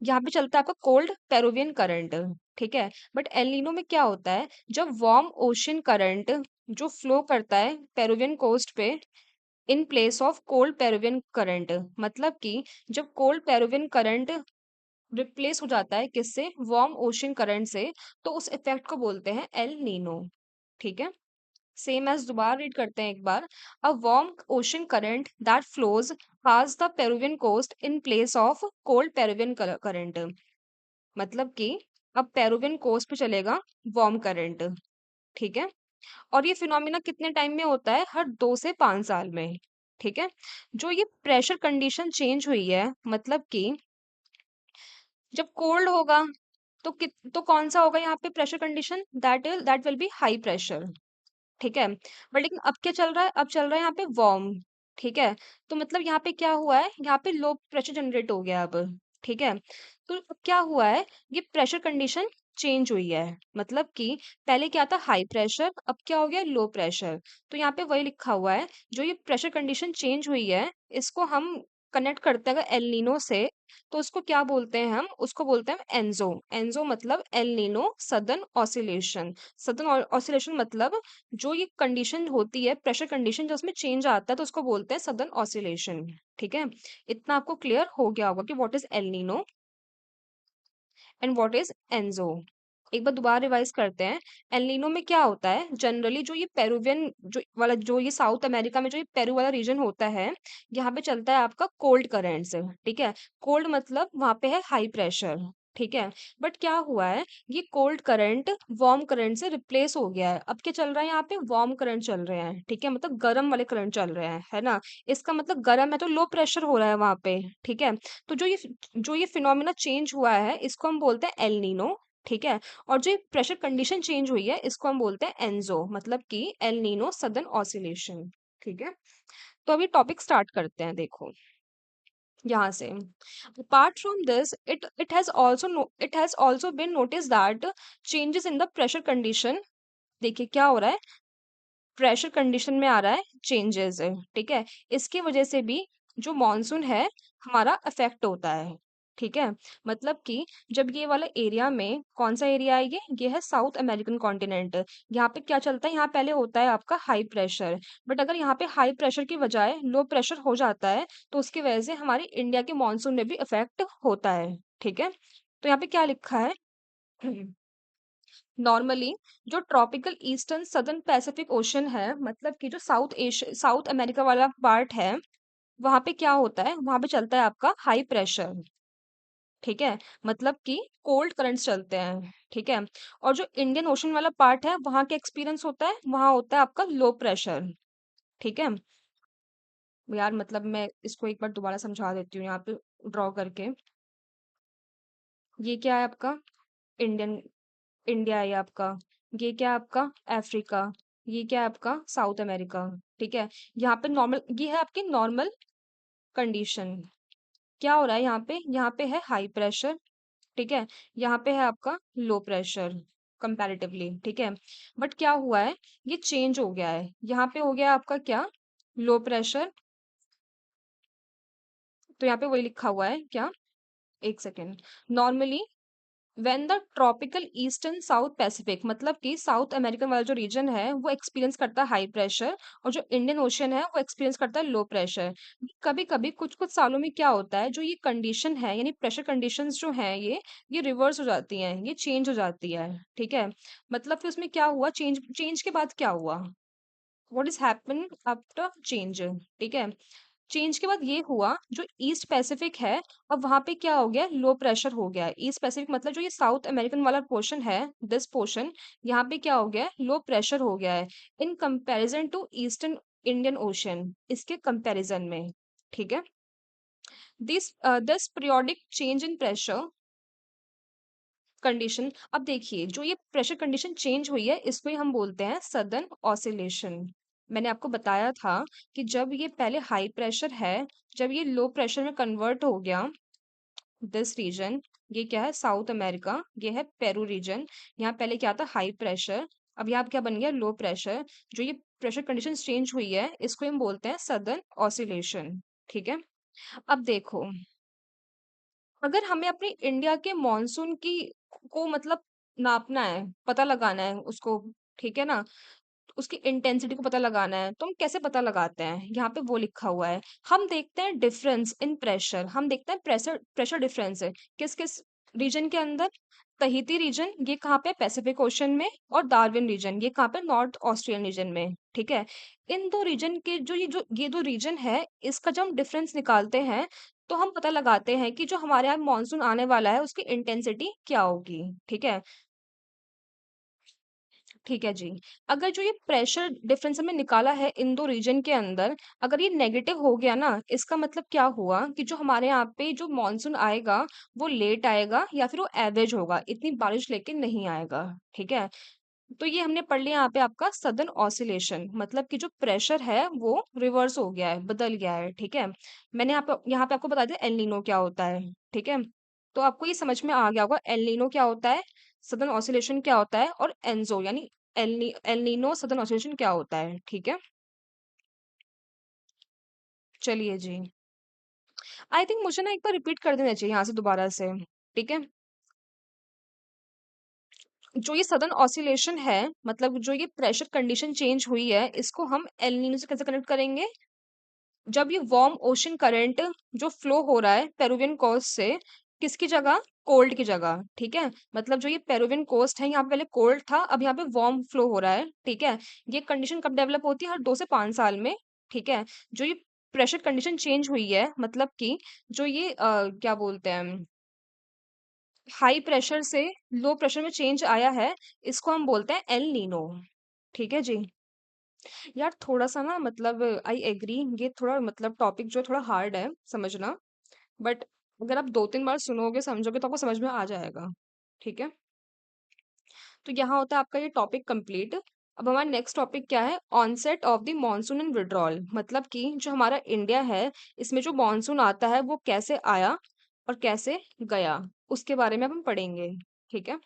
यहाँ पे चलता है आपका कोल्ड पेरुवियन करंट, ठीक है। बट एल नीनो में क्या होता है, जब वार्म ओशन करंट जो फ्लो करता है पेरुवियन कोस्ट पे इन place of cold Peruvian current, मतलब कि जब कोल्ड पेरुवियन करंट रिप्लेस हो जाता है किससे, वार्म ओशन करंट से, तो उस इफेक्ट को बोलते हैं एल नीनो, ठीक है। सेम एज दोबारा रीड करते हैं एक बार, a warm ocean current that flows past the Peruvian coast in place of cold Peruvian current, मतलब कि अब पेरुवियन कोस्ट पे चलेगा वार्म करंट, ठीक है। और ये फिनोमिना कितने टाइम में होता है, हर 2 से 5 साल में, ठीक है। जो ये प्रेशर कंडीशन चेंज हुई है, मतलब कि जब कोल्ड होगा तो कौन सा होगा यहाँ पे pressure condition, that will be high pressure, ठीक है। बट लेकिन अब क्या चल रहा है, अब चल रहा है यहाँ पे वार्म, ठीक है? तो मतलब यहाँ पे क्या हुआ है, यहाँ पे लो प्रेशर जनरेट हो गया अब, ठीक है? तो अब क्या हुआ है, ये प्रेशर कंडीशन चेंज हुई है। मतलब कि पहले क्या था, हाई प्रेशर, अब क्या हो गया, लो प्रेशर। तो यहाँ पे वही लिखा हुआ है, जो ये प्रेशर कंडीशन चेंज हुई है, इसको हम कनेक्ट करते हैं अगर एल नीनो से, तो उसको क्या बोलते हैं हम? उसको बोलते हैं एनजो। एनजो मतलब El Nino southern oscillation. Southern oscillation मतलब जो ये कंडीशन होती है, प्रेशर कंडीशन जो उसमें चेंज आता है, तो उसको बोलते हैं सदर्न ऑसिलेशन। ठीक है? इतना आपको क्लियर हो गया होगा कि what is El Nino and what is ENSO. एक बार दोबारा रिवाइज करते हैं। एल नीनो में क्या होता है, जनरली जो ये पेरुवियन जो वाला, जो ये साउथ अमेरिका में जो ये पेरू वाला रीजन होता है, यहाँ पे चलता है आपका कोल्ड करेंट्स। ठीक है? कोल्ड मतलब वहां पे है हाई प्रेशर। ठीक है? बट क्या हुआ है, ये कोल्ड करंट वार्म करंट से रिप्लेस हो गया है। अब क्या चल रहा है, यहाँ पे वार्म करंट चल रहे हैं। ठीक है? मतलब गर्म वाले करंट चल रहे हैं, है ना? इसका मतलब गर्म है तो लो प्रेशर हो रहा है वहां पे। ठीक है? तो जो ये फिनोमिना चेंज हुआ है, इसको हम बोलते हैं एल नीनो। ठीक है? और जो प्रेशर कंडीशन चेंज हुई है, इसको हम बोलते हैं एनजो, मतलब कि एल नीनो सदर्न ऑसिलेशन। ठीक है? तो अभी टॉपिक स्टार्ट करते हैं, देखो यहाँ से। Apart from this, it has also been noticed that changes in the pressure condition, देखिए क्या हो रहा है, प्रेशर कंडीशन में आ रहा है चेंजेस है। ठीक है? इसकी वजह से भी जो मॉनसून है हमारा अफेक्ट होता है। ठीक है? मतलब कि जब ये वाला एरिया में, कौन सा एरिया है ये है साउथ अमेरिकन कॉन्टिनेंट। यहाँ पे क्या चलता है, यहाँ पहले होता है आपका हाई प्रेशर। बट अगर यहाँ पे हाई प्रेशर की बजाय लो प्रेशर हो जाता है, तो उसकी वजह से हमारी इंडिया के मॉनसून में भी इफेक्ट होता है। ठीक है? तो यहाँ पे क्या लिखा है, नॉर्मली जो tropical eastern southern Pacific ocean है, मतलब कि जो साउथ अमेरिका वाला पार्ट है, वहां पे क्या होता है, वहां पे चलता है आपका हाई प्रेशर। ठीक है? मतलब कि कोल्ड करंट्स चलते हैं। ठीक है? और जो इंडियन ओशन वाला पार्ट है, वहां क्या एक्सपीरियंस होता है, वहां होता है आपका लो प्रेशर। ठीक है? यार मतलब मैं इसको एक बार दोबारा समझा देती हूँ यहाँ पे ड्रॉ करके। ये क्या है आपका, इंडियन इंडिया है ये आपका। ये क्या है आपका, अफ्रीका। ये क्या है आपका, साउथ अमेरिका। ठीक है? यहाँ पे नॉर्मल, ये है आपकी नॉर्मल कंडीशन। क्या हो रहा है यहाँ पे है हाई प्रेशर। ठीक है? यहाँ पे है आपका लो प्रेशर कंपैरेटिवली। ठीक है? बट क्या हुआ है, ये चेंज हो गया है। यहाँ पे हो गया आपका क्या, लो प्रेशर। तो यहाँ पे वही लिखा हुआ है क्या, एक second. Normally when the tropical eastern south Pacific, मतलब कि साउथ अमेरिकन वाला जो रीजन है वो एक्सपीरियंस करता है हाई प्रेशर, और जो इंडियन ओशन है वो एक्सपीरियंस करता है लो प्रेशर। कभी कभी कुछ कुछ सालों में क्या होता है, जो ये कंडीशन है यानी प्रेशर कंडीशंस जो हैं ये रिवर्स हो जाती हैं, ये चेंज हो जाती है। ठीक है? मतलब फिर उसमें क्या हुआ, चेंज चेंज के बाद क्या हुआ, what is happen after change. ठीक है? चेंज के बाद ये हुआ, जो ईस्ट पैसिफिक है, अब वहां पे क्या हो गया, लो प्रेशर हो गया। ईस्ट पैसिफिक मतलब जो ये साउथ अमेरिकन वाला पोर्शन है, दिस पोर्शन, यहाँ पे क्या हो गया, लो प्रेशर हो गया है in comparison to eastern Indian ocean, इसके कंपैरिजन में। ठीक है? This periodic change in pressure condition, अब देखिए जो ये प्रेशर कंडीशन चेंज हुई है, इसको ही हम बोलते हैं सदर्न ऑसिलेशन। मैंने आपको बताया था कि जब ये पहले हाई प्रेशर है, जब ये लो प्रेशर में कन्वर्ट हो गया, दिस रीजन, ये क्या है, साउथ अमेरिका, ये है पेरू रीजन। यहाँ पहले क्या था, हाई प्रेशर, अब यहाँ क्या बन गया, लो प्रेशर। जो ये प्रेशर कंडीशन चेंज हुई है, इसको हम बोलते हैं सदर्न ऑसिलेशन। ठीक है? अब देखो, अगर हमें अपने इंडिया के मॉनसून की को मतलब नापना है, पता लगाना है उसको, ठीक है ना, उसकी इंटेंसिटी को पता लगाना है, तो हम कैसे पता लगाते हैं, यहाँ पे वो लिखा हुआ है। हम देखते हैं डिफरेंस इन प्रेशर, हम देखते हैं प्रेशर प्रेशर डिफरेंस है किस किस रीजन के अंदर। तहीती रीजन ये कहाँ पे, पैसिफिक ओशन में, और डार्विन रीजन ये कहाँ पे, नॉर्थ ऑस्ट्रेलियन रीजन में। ठीक है? इन दो रीजन के ये दो रीजन है, इसका जब हम डिफरेंस निकालते हैं, तो हम पता लगाते हैं कि जो हमारे यहाँ मॉनसून आने वाला है उसकी इंटेंसिटी क्या होगी। ठीक है? ठीक है जी। अगर जो ये प्रेशर डिफरेंस हमने निकाला है इन दो रीजन के अंदर, अगर ये नेगेटिव हो गया ना, इसका मतलब क्या हुआ कि जो हमारे यहाँ पे जो मॉनसून आएगा, वो लेट आएगा या फिर वो एवरेज होगा, इतनी बारिश लेके नहीं आएगा। ठीक है? तो ये हमने पढ़ लिया यहाँ पे आपका सदर्न ऑसिलेशन, मतलब कि जो प्रेशर है वो रिवर्स हो गया है, बदल गया है, ठीक है। मैंने यहाँ पे आपको बता दिया एल नीनो क्या होता है, ठीक है। तो आपको ये समझ में आ गया होगा एल नीनो क्या होता है, सदर्न ऑसिलेशन क्या होता है, और एनजो यानी एल नीनो सदर्न ऑसिलेशन क्या होता है, ठीक है। चलिए जी, आई थिंक मुझे ना एक बार रिपीट कर देना चाहिए यहाँ से दोबारा से, ठीक है। जो ये सदर्न ऑसिलेशन है, मतलब जो ये प्रेशर कंडीशन चेंज हुई है, इसको हम एल नीनो से कैसे कनेक्ट करेंगे? जब ये वार्म ओशन करंट जो फ्लो हो रहा है पेरुवियन कोस्ट से, किसकी जगह? कोल्ड की जगह, ठीक है। मतलब जो ये पेरुवियन कोस्ट है, यहाँ पे पहले कोल्ड था, अब यहाँ पे वार्म फ्लो हो रहा है, ठीक है। ये कंडीशन कब डेवलप होती है? हर 2 से 5 साल में, ठीक है। जो ये प्रेशर कंडीशन चेंज हुई है, मतलब कि जो ये क्या बोलते हैं, हाई प्रेशर से लो प्रेशर में चेंज आया है, इसको हम बोलते हैं एल नीनो, ठीक है जी। यार थोड़ा सा ना, मतलब आई एग्री, ये थोड़ा मतलब टॉपिक जो है थोड़ा हार्ड है समझना, बट अगर आप 2 3 बार सुनोगे समझोगे तो आपको समझ में आ जाएगा, ठीक है। तो यहाँ होता है आपका ये टॉपिक कंप्लीट। अब हमारा नेक्स्ट टॉपिक क्या है? Onset of the monsoon and withdrawal, मतलब कि जो हमारा इंडिया है, इसमें जो मॉनसून आता है वो कैसे आया और कैसे गया, उसके बारे में अब हम पढ़ेंगे, ठीक है।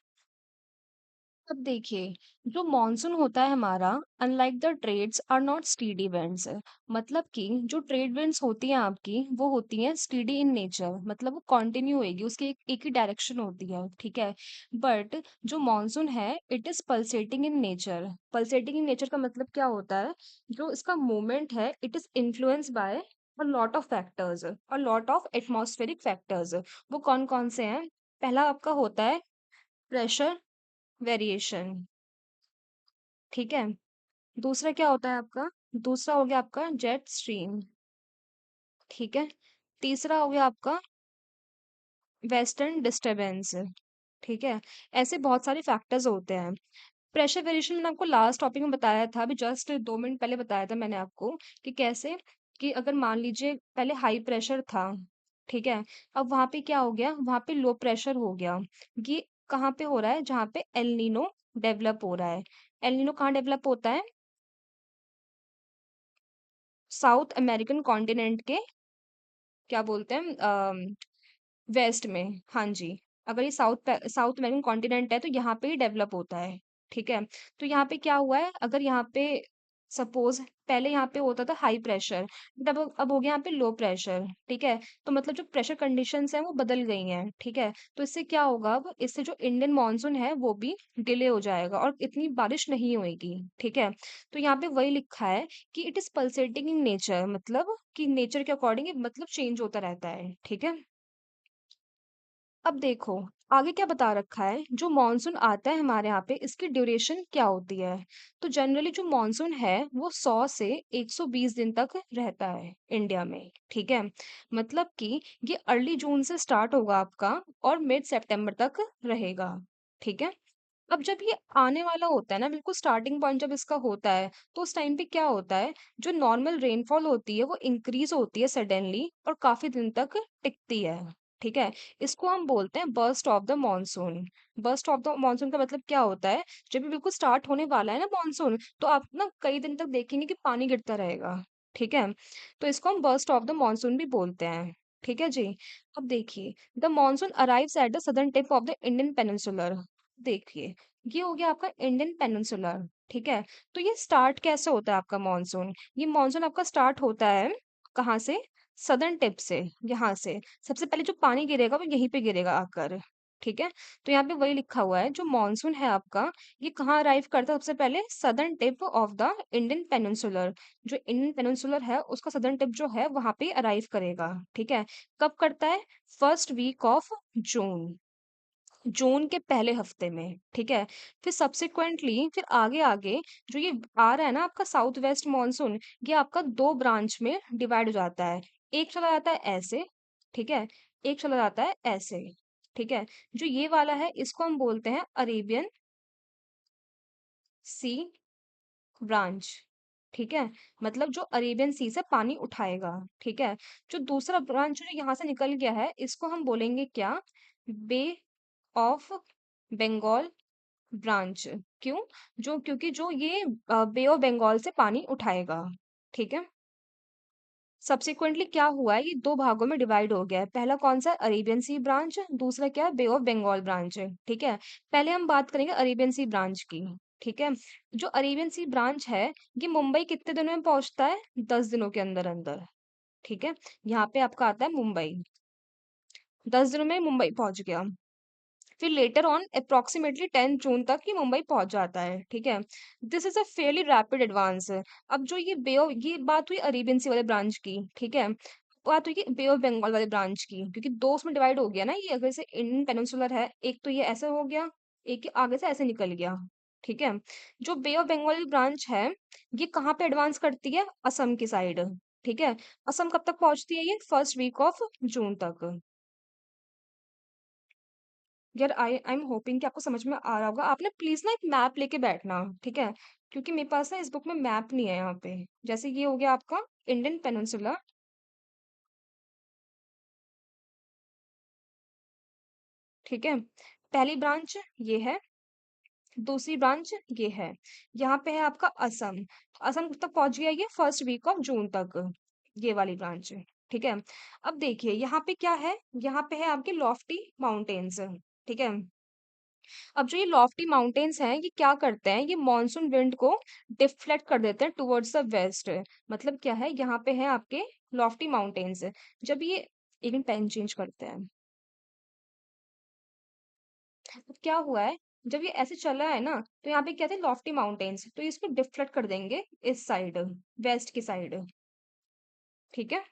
अब देखिए, जो मॉनसून होता है हमारा, unlike the trades are not steady winds, मतलब कि जो ट्रेड विंड्स होती हैं आपकी, वो होती हैं स्टीडी इन नेचर, मतलब वो कंटिन्यू होएगी, उसकी एक ही डायरेक्शन होती है, ठीक है। बट जो मॉनसून है, it is pulsating in nature. Pulsating in nature का मतलब क्या होता है? जो इसका मूवमेंट है, it is influence by a lot of factors, a lot of atmospheric factors। वो कौन कौन से हैं? पहला आपका होता है प्रेशर वेरिएशन, ठीक है। दूसरा क्या होता है आपका? दूसरा हो गया आपका जेट स्ट्रीम, ठीक है। तीसरा हो गया आपका वेस्टर्न डिस्टरबेंस, ठीक है। ऐसे बहुत सारे फैक्टर्स होते हैं। प्रेशर वेरिएशन मैंने आपको लास्ट टॉपिक में बताया था, अभी जस्ट 2 मिनट पहले बताया था मैंने आपको, कि कैसे, कि अगर मान लीजिए पहले हाई प्रेशर था, ठीक है। अब वहां पे क्या हो गया? वहां पे लो प्रेशर हो गया। ये कहाँ पे हो रहा है? जहाँ पे एल नीनो डेवलप हो रहा है। एल नीनो कहाँ डेवलप होता है? साउथ अमेरिकन कॉन्टिनेंट के, क्या बोलते हैं, वेस्ट में, हाँ जी। अगर ये साउथ अमेरिकन कॉन्टिनेंट है तो यहाँ पे ही डेवलप होता है, ठीक है। तो यहाँ पे क्या हुआ है? अगर यहाँ पे सपोज पहले यहाँ पे होता था हाई प्रेशर, बट अब हो गया यहाँ पे लो प्रेशर, ठीक है। तो मतलब जो प्रेशर कंडीशंस हैं वो बदल गई हैं, ठीक है। तो इससे क्या होगा? अब इससे जो इंडियन मॉनसून है वो भी डिले हो जाएगा और इतनी बारिश नहीं होएगी, ठीक है। तो यहाँ पे वही लिखा है कि it is pulsating in nature, मतलब कि नेचर के अकॉर्डिंग मतलब चेंज होता रहता है, ठीक है। अब देखो, आगे क्या बता रखा है, जो मॉनसून आता है हमारे यहाँ पे, इसकी ड्यूरेशन क्या होती है? तो जनरली जो मॉनसून है वो 100 से 120 दिन तक रहता है इंडिया में, ठीक है। मतलब कि ये अर्ली जून से स्टार्ट होगा आपका और मिड सितंबर तक रहेगा, ठीक है। अब जब ये आने वाला होता है ना, बिल्कुल स्टार्टिंग पॉइंट जब इसका होता है, तो उस टाइम पे क्या होता है? जो नॉर्मल रेनफॉल होती है वो इंक्रीज होती है सडनली और काफी दिन तक टिकती है, ठीक है। इसको हम बोलते हैं burst of the monsoon. Burst of the monsoon का मतलब क्या होता है? जब ये बिल्कुल स्टार्ट होने वाला है ना मॉनसून, तो आप ना कई दिन तक देखेंगे कि पानी गिरता रहेगा, ठीक है। तो इसको हम बर्स्ट ऑफ द मॉनसून भी बोलते हैं, ठीक है जी। अब देखिए, the monsoon arrives at the southern tip of the Indian peninsular. देखिए, ये हो गया आपका इंडियन पेनिनसुलर, ठीक है। तो ये स्टार्ट कैसे होता है आपका मॉनसून? ये मॉनसून आपका स्टार्ट होता है कहाँ से? सदर्न टिप से, यहाँ से। सबसे पहले जो पानी गिरेगा वो यहीं पे गिरेगा आकर, ठीक है। तो यहाँ पे वही लिखा हुआ है, जो मॉनसून है आपका, ये कहाँ अराइव करता है? सबसे पहले southern tip of the Indian peninsular. जो इंडियन पेनिनसुलर है उसका सदर्न टिप जो है वहां पे अराइव करेगा, ठीक है। कब करता है? फर्स्ट वीक ऑफ जून, जून के पहले हफ्ते में, ठीक है। फिर सब्सिक्वेंटली, फिर आगे आगे, जो ये आ रहा है ना आपका साउथ वेस्ट मॉनसून, ये आपका 2 ब्रांच में डिवाइड हो जाता है। एक चला जाता है ऐसे, ठीक है। एक चला जाता है ऐसे, ठीक है। जो ये वाला है इसको हम बोलते हैं अरेबियन सी ब्रांच, ठीक है। मतलब जो अरेबियन सी से पानी उठाएगा, ठीक है। जो दूसरा ब्रांच जो यहाँ से निकल गया है, इसको हम बोलेंगे क्या? बे ऑफ बंगाल ब्रांच। क्यों? जो क्योंकि जो ये बे ऑफ बंगाल से पानी उठाएगा। ठीक है। सब्सिक्वेंटली क्या हुआ है, ये दो भागों में डिवाइड हो गया है। पहला कौन सा, अरेबियन सी ब्रांच, दूसरा क्या है, बे ऑफ बंगाल ब्रांच है। ठीक है। पहले हम बात करेंगे अरेबियन सी ब्रांच की। ठीक है। जो अरेबियन सी ब्रांच है, ये मुंबई कितने दिनों में पहुंचता है, 10 दिनों के अंदर अंदर। ठीक है। यहाँ पे आपका आता है मुंबई, 10 दिनों में मुंबई पहुंच गया। फिर लेटर ऑन अप्रोक्सीमेटली 10 जून तक ये मुंबई पहुंच जाता है। ठीक है। This is a fairly rapid advance. अब जो ये बात हुई अरेबियन सी वाले ब्रांच की। ठीक है। बात हुई कि बे ऑफ बंगाल वाले ब्रांच की, क्योंकि दो उसमें डिवाइड हो गया ना, ये अगर से इंडियन पेनिनसुलर है, एक तो ये ऐसे हो गया, एक ये आगे से ऐसे निकल गया। ठीक है। जो बे ऑफ बंगाल वाली ब्रांच है, ये कहाँ पे एडवांस करती है, असम की साइड। ठीक है। असम कब तक पहुंचती है, ये फर्स्ट वीक ऑफ जून तक। यार आई एम होपिंग कि आपको समझ में आ रहा होगा। आपने प्लीज ना एक मैप लेके बैठना, ठीक है, क्योंकि मेरे पास ना इस बुक में मैप नहीं है यहाँ पे। जैसे ये हो गया आपका इंडियन पेनिनसुला। ठीक है। पहली ब्रांच ये है, दूसरी ब्रांच ये है। यहाँ पे है आपका असम। असम तक पहुंच गया ये फर्स्ट वीक ऑफ जून तक, ये वाली ब्रांच। ठीक है। अब देखिए यहाँ पे क्या है, यहाँ पे है आपके लॉफ्टी माउंटेन्स। ठीक है। अब जो ये लॉफ्टी माउंटेन्स हैं, ये क्या करते हैं, ये मॉनसून विंड को डिफ्लेक्ट कर देते हैं टुवर्ड्स द वेस्ट। मतलब क्या है, यहाँ पे है आपके लॉफ्टी माउंटेन्स। जब ये एक मिनट, पेन चेंज करते हैं। अब क्या हुआ है, जब ये ऐसे चला है ना, तो यहाँ पे क्या थे, लॉफ्टी माउंटेन्स, तो ये इसको डिफ्लेक्ट कर देंगे इस साइड, वेस्ट की साइड। ठीक है।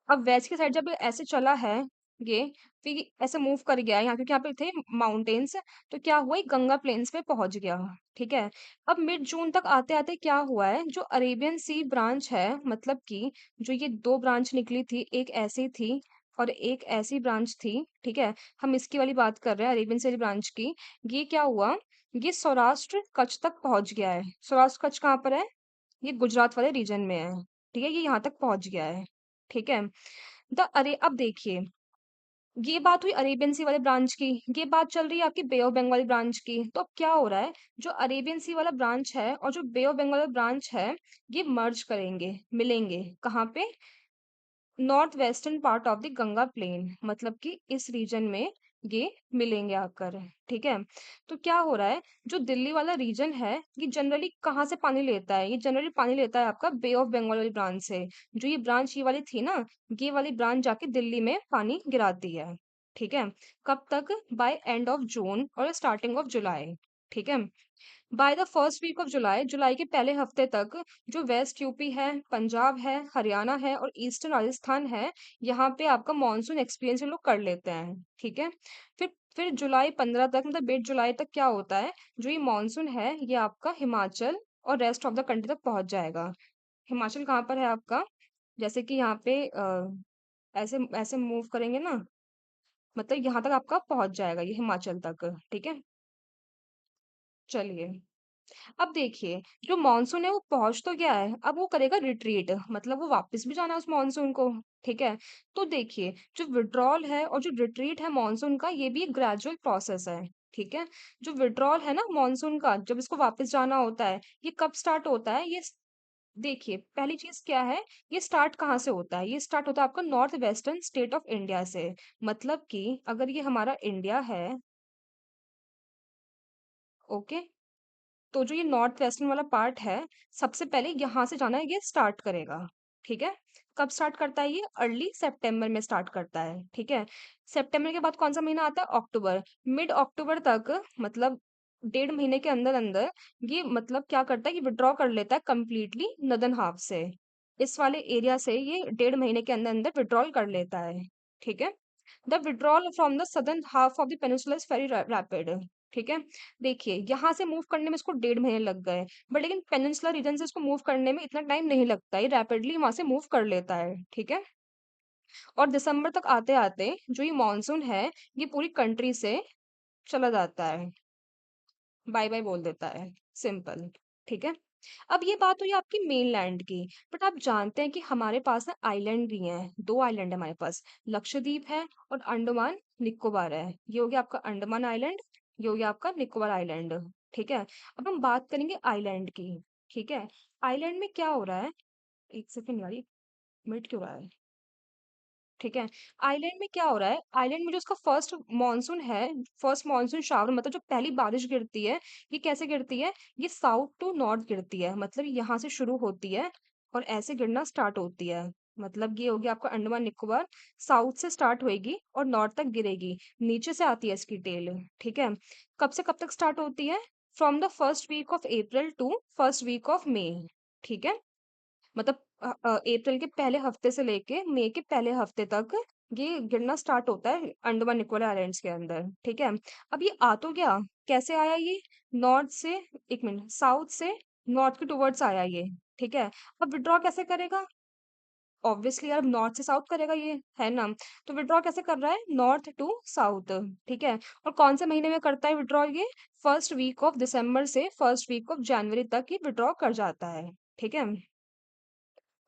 अब वेस्ट की साइड जब ये ऐसे चला है, ये फिर ये ऐसे मूव कर गया है यहाँ, क्योंकि यहाँ पे थे माउंटेन्स, तो क्या हुआ, ये गंगा प्लेन्स पे पहुंच गया। ठीक है। अब मिड जून तक आते आते क्या हुआ है, जो अरेबियन सी ब्रांच है, मतलब कि जो ये दो ब्रांच निकली थी, एक ऐसी थी और एक ऐसी ब्रांच थी। ठीक है। हम इसकी वाली बात कर रहे हैं, अरेबियन सी ब्रांच की। ये क्या हुआ, ये सौराष्ट्र कच्छ तक पहुंच गया है। सौराष्ट्र कच्छ कहाँ पर है, ये गुजरात वाले रीजन में है। ठीक है। ये यहाँ तक पहुंच गया है। ठीक है। द अरे अब देखिए, ये बात हुई अरेबियन सी वाले ब्रांच की, ये बात चल रही है आपकी बे ऑफ बंगाल वाली ब्रांच की। तो अब क्या हो रहा है, जो अरेबियन सी वाला ब्रांच है और जो बे ऑफ बंगाल वाला ब्रांच है, ये मर्ज करेंगे, मिलेंगे कहाँ पे, north western part of the Ganga plain, मतलब कि इस रीजन में ये मिलेंगे आकर। ठीक है। तो क्या हो रहा है, जो दिल्ली वाला रीजन है, ये जनरली कहाँ से पानी लेता है, ये जनरली पानी लेता है आपका बे ऑफ बंगाल वाली ब्रांच से। जो ये ब्रांच ये वाली थी ना, ये वाली ब्रांच जाके दिल्ली में पानी गिराती है। ठीक है। कब तक, बाय एंड ऑफ जून और स्टार्टिंग ऑफ जुलाई। ठीक है। By the first week of July, जुलाई के पहले हफ्ते तक, जो वेस्ट यूपी है, पंजाब है, हरियाणा है और ईस्टर्न राजस्थान है, यहाँ पे आपका मॉनसून एक्सपीरियंस ये लोग कर लेते हैं। ठीक है। फिर जुलाई 15 तक, मतलब 8 जुलाई तक क्या होता है, जो ये मॉनसून है, ये आपका हिमाचल और रेस्ट ऑफ द कंट्री तक पहुंच जाएगा। हिमाचल कहाँ पर है आपका, जैसे कि यहाँ पे ऐसे ऐसे मूव करेंगे ना, मतलब यहाँ तक आपका पहुंच जाएगा ये हिमाचल तक। ठीक है। चलिए, अब देखिए, जो मॉनसून है वो पहुंच तो गया है, अब वो करेगा रिट्रीट, मतलब वो वापस भी जाना है उस मॉनसून को। ठीक है। तो देखिए, जो विड्रॉल है और जो रिट्रीट है मॉनसून का, ये भी एक ग्रेजुअल प्रोसेस है। ठीक है। जो विड्रॉल है ना मॉनसून का, जब इसको वापस जाना होता है, ये कब स्टार्ट होता है, देखिए पहली चीज क्या है, ये स्टार्ट कहाँ से होता है, ये स्टार्ट होता है आपका north western state of India से। मतलब कि अगर ये हमारा इंडिया है, ओके, तो जो ये नॉर्थ वेस्टर्न वाला पार्ट है, सबसे पहले यहाँ से जाना है, ये स्टार्ट करेगा। ठीक है। कब स्टार्ट करता है, ये अर्ली सितंबर में स्टार्ट करता है। ठीक है। सितंबर के बाद कौन सा महीना आता है, अक्टूबर। मिड अक्टूबर तक, मतलब 1.5 महीने के अंदर अंदर, ये मतलब क्या करता है, ये विड्रॉ कर लेता है कंप्लीटली नदन हाफ से। इस वाले एरिया से ये 1.5 महीने के अंदर अंदर विड्रॉल कर लेता है। ठीक है। The withdrawal from the southern half of the peninsula is very rapid. ठीक है। देखिए यहाँ से मूव करने में इसको 1.5 महीने लग गए, बट लेकिन पेनिनसुला रीजन से इसको मूव करने में इतना टाइम नहीं लगता, ये रैपिडली वहां से मूव कर लेता है। ठीक है। और दिसंबर तक आते आते जो ये मॉनसून है, ये पूरी कंट्री से चला जाता है, बाय बाय बोल देता है, सिंपल। ठीक है। अब ये बात हुई आपकी मेनलैंड की, बट आप जानते हैं कि हमारे पास ना आइलैंड भी हैं, 2 आइलैंड है हमारे पास, लक्षद्वीप है और अंडमान निकोबार है। ये हो गया आपका अंडमान आइलैंड, ये हो गया आपका निकोबार आइलैंड, ठीक है? अब हम बात करेंगे आइलैंड की, ठीक है? आइलैंड में क्या हो रहा है? 1 सेकंड यार, ये मिनट क्यों रहा है? ठीक है। आइलैंड में क्या हो रहा है, आइलैंड में जो उसका फर्स्ट मॉनसून है, फर्स्ट मॉनसून शावर मतलब जो पहली बारिश गिरती है, ये कैसे गिरती है, ये साउथ टू नॉर्थ गिरती है, मतलब यहाँ से शुरू होती है और ऐसे गिरना स्टार्ट होती है। मतलब ये हो गया आपका अंडमान निकोबार, साउथ से स्टार्ट होएगी और नॉर्थ तक गिरेगी, नीचे से आती है इसकी टेल, ठीक है? कब से कब तक स्टार्ट होती है? From the first week of April to first week of May, ठीक है? मतलब अप्रैल के पहले हफ्ते से लेके मई के पहले हफ्ते तक ये गिरना स्टार्ट होता है अंडमान निकोबार आइलैंड्स के अंदर, ठीक है? अब ये आ तो गया, कैसे आया ये? नॉर्थ से, एक मिनट, साउथ से नॉर्थ के टुवर्ड्स आया ये, ठीक है? अब विड्रॉ कैसे करेगा? ऑब्वियसली यार नॉर्थ से साउथ करेगा ये, है ना? तो विड्रॉ कैसे कर रहा है? नॉर्थ टू साउथ, ठीक है? और कौन से महीने में करता है विड्रॉ ये? फर्स्ट वीक ऑफ दिसंबर से फर्स्ट वीक ऑफ जनवरी तक ये विड्रॉ कर जाता है, ठीक है?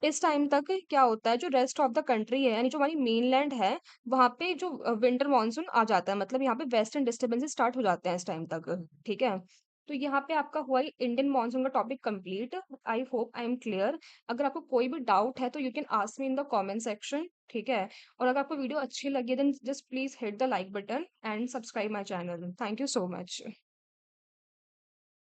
इस टाइम तक क्या होता है, जो रेस्ट ऑफ द कंट्री है यानी जो हमारी मेनलैंड है, वहां पे जो विंटर मानसून आ जाता है, मतलब यहाँ पे वेस्टर्न डिस्टर्बेंसेस स्टार्ट हो जाते हैं इस टाइम तक, ठीक है? तो यहाँ पे आपका हुआ इंडियन मानसून का topic complete. I hope I am clear. अगर आपको कोई भी डाउट है तो you can ask me in the comment section, ठीक है? और अगर आपको वीडियो अच्छी लगी then just please hit the like button and subscribe my channel. Thank you so much.